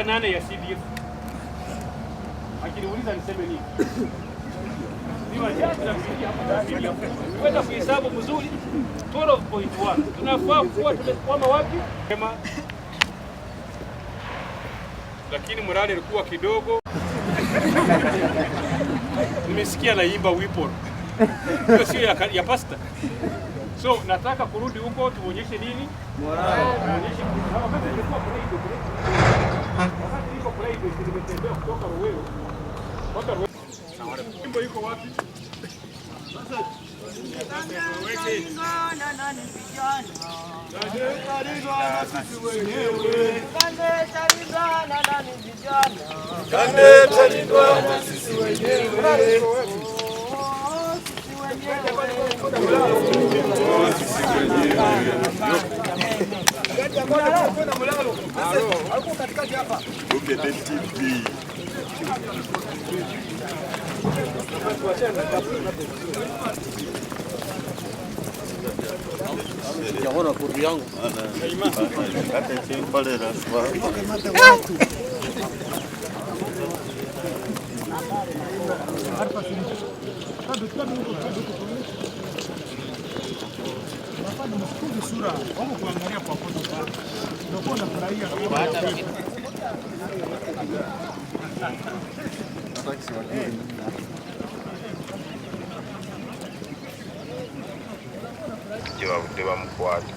8 ya CDF. Akiniuliza niseme nini? Kwenda kuhesabu mzuri 12.1. Tunafaa kuwa tumekwama wapi? Lakini morale ilikuwa kidogo. Nimesikia naimba wimbo. Hiyo sio ya pasta. So nataka kurudi huko tuonyeshe nini? Morale. Tuonyeshe kama ilikuwa parade. Wakati iko parade tumetembea kutoka Ruwero. Mpaka Ruwero. Wimbo iko wapi? Sasa Yaona kurdi yangu. Kata chini pale na watu. Jiwa kutewa mkwatu.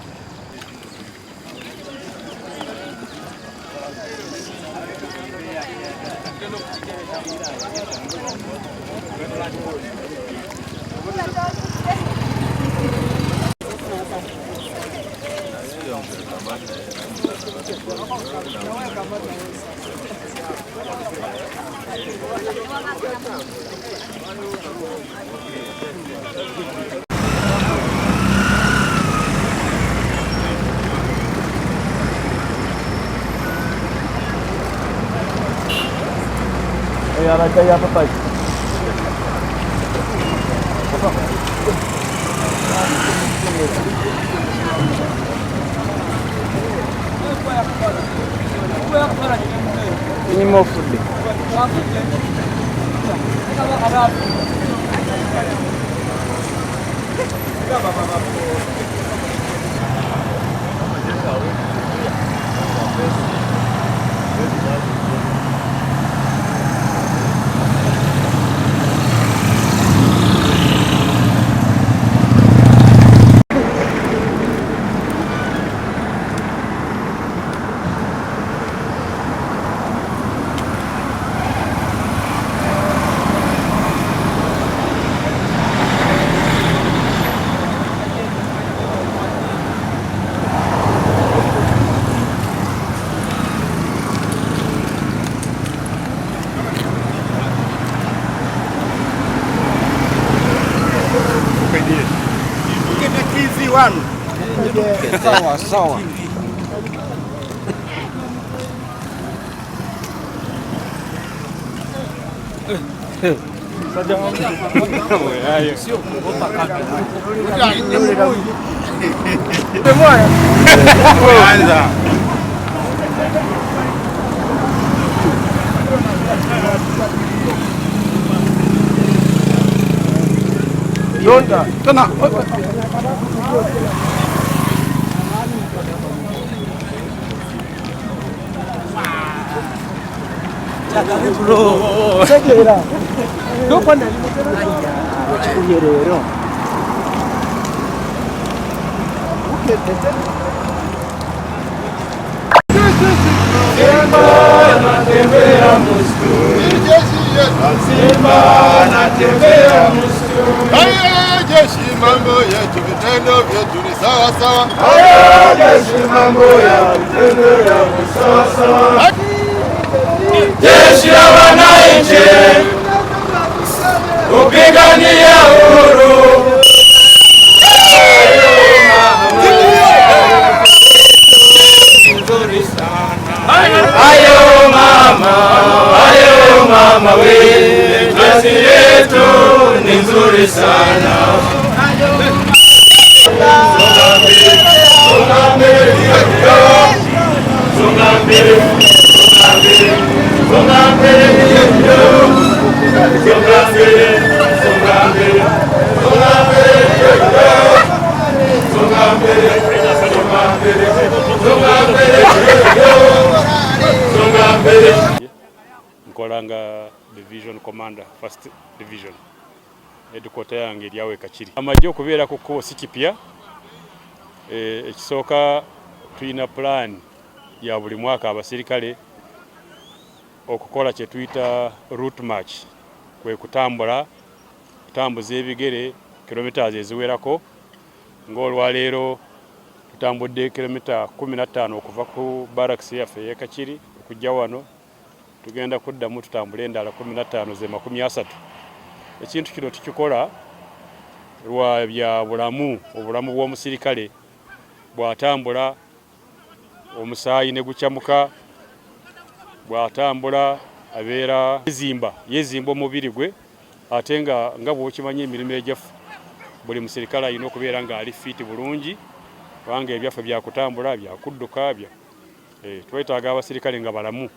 Araç yapıp ini mau full. Sawa sawa. Sio kuogopa kamera. Anza. Yonda. Tena. Bro, segera. Dopo andare a jeshi mambo yetu vitendo vyetu ni sawa sawa. Jeshi mambo ya vitendo vyetu sawa sawa. Jeshi la wananchi kupigania uhuru. Ayo mama we, nchi yetu ni nzuri sana. Songa mbele, Nkolanga division commander, first division. Headquarter yange eri Kachiri. Amajjo okubeera ku kkosi kipya ekisooka tulina plan ya buli mwaka abasirikale okukola kye tuyita route march, kwe kutambuza ebigere kilometers eziwerako. Ng'olwaleero tutambudde kilomita 15 okuva ku barracks yaffe y'e Kachiri okujja wano. Tugenda kuddamu tutambule endala 15 ze 30. Ekintu kino tukikola lwa bya obulamu bw'omusirikale. Bw'atambula omusaayi ne gucamuka, bw'atambula abeera yezimba omubiri gwe, ate nga bw'okimanyi emirimu egyaffe buli musirikale alina okubeera ng'ali fiiti bulungi, kubanga ebyaffe byakutambula, byakudduka, twetaaga abasirikale nga balamu,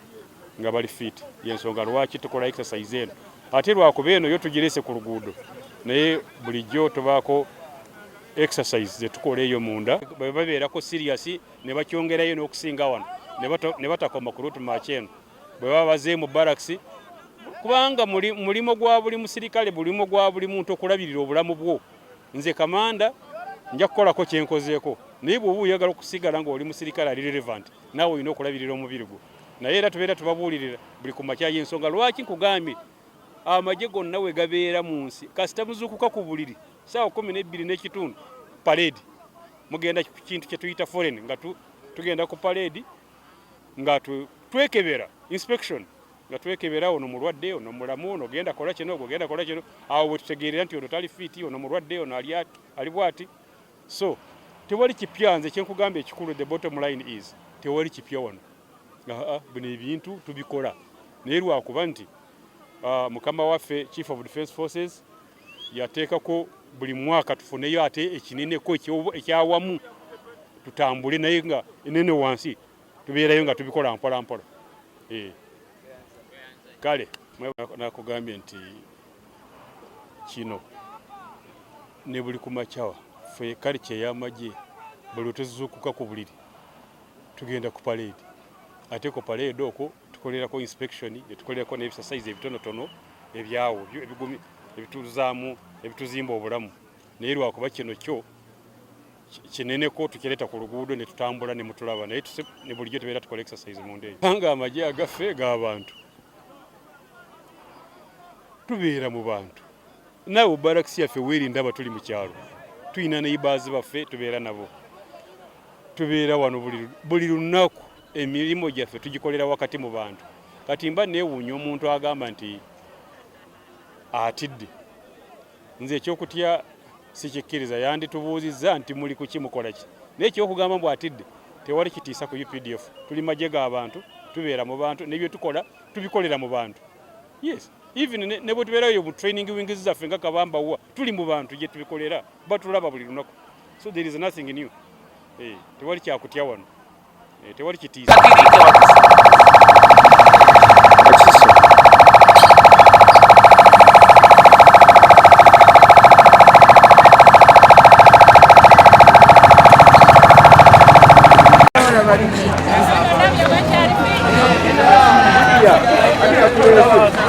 nga bali fiiti. Yensonga lwaki tukola exercise eno. Ate lwakuba eno yo tugirese ku luguudo, naye bulijjo tubaako exercise ze tukola eyo munda. Bwe babeerako serious ne bakyongerayo n'okusinga wano, ne batakoma ku route march eno. Bwe baba bazee mu barracks, kubanga mulimo gwa buli musirikale, mulimo gwa buli muntu okulabirira obulamu bwo. Nze kamanda nja kukolako kyenkozeeko, naye bw'oba oyagala okusigala ng'oli musirikale ali relevant, naawe olina okulabirira omubiri gwo. Naye era tubeera tubabuulirira buli ku makya y'ensonga. Lwaki nkugambye amagye gonna we gabeera mu nsi, kasita muzuukuka ku buliri ssaawa 12 n'ekitundu parade, mugenda ku kintu kye tuyita foreign, nga tugenda ku parade nga twekebera inspection, nga twekebera ono mulwadde, ono mulamu, ono genda kola kino, ogenda kola kino. Awo bwe tutegeerera nti ono tali fiiti, ono mulwadde, ono ali bwati. So tewali kipya. Nze kyenkugamba ekikulu, the bottom line is tewali kipya wano. Bino ebintu tubikola, naye lwakuba nti mukama waffe Chief of Defence Forces yateekako buli mwaka tufuneyo ate ekineneko ekyawamu, tutambule naye nga enene wansi tubeerayo nga tubikola mpola mpola. Kale nakugambye nti kino ne buli kumakyawa ffe kalicha y'amagye buli tuzuukuka ku buliri tugenda ku parade. Ate ku parade okwo tukolerako inspection, tukolerako n'ebisasaizi ebitonotono ebyawo ebituzaamu ebituzimba obulamu. Naye lwakuba kino kyo kineneko tukireeta ku luguudo ne tutambula ne mutulaba, naye ne bulijjo tubeera tukola exercise mu ndeeyo. Nga amagye agaffe g'abantu, tubeera mu bantu. Naawe barracks yaffe weerindaba tuli mu kyalo, tulina neighbours baffe tubeera nabo, tubeera wano buli lunaku. Emirimu gyaffe tugikolera wakati mu bantu. Kati mba neewuunya omuntu agamba nti atidde. Nze ekyokutya sikikkiriza, yanditubuuzizza nti muli kuki mukola ki. Naye ekyokugamba mbu atidde tewali kitiisa ku UPDF. Tuli magye g'abantu, tubeera mu bantu, n'ebyo tukola tubikolera mu bantu. Yes, even ne bwe tubeerayo mu training wings zaffe nga Kabambawa, tuli mu bantu gye tubikolera, batulaba buli lunaku. So there is nothing new. Tewali kyakutya wano. Tewali kitiisa. Yeah.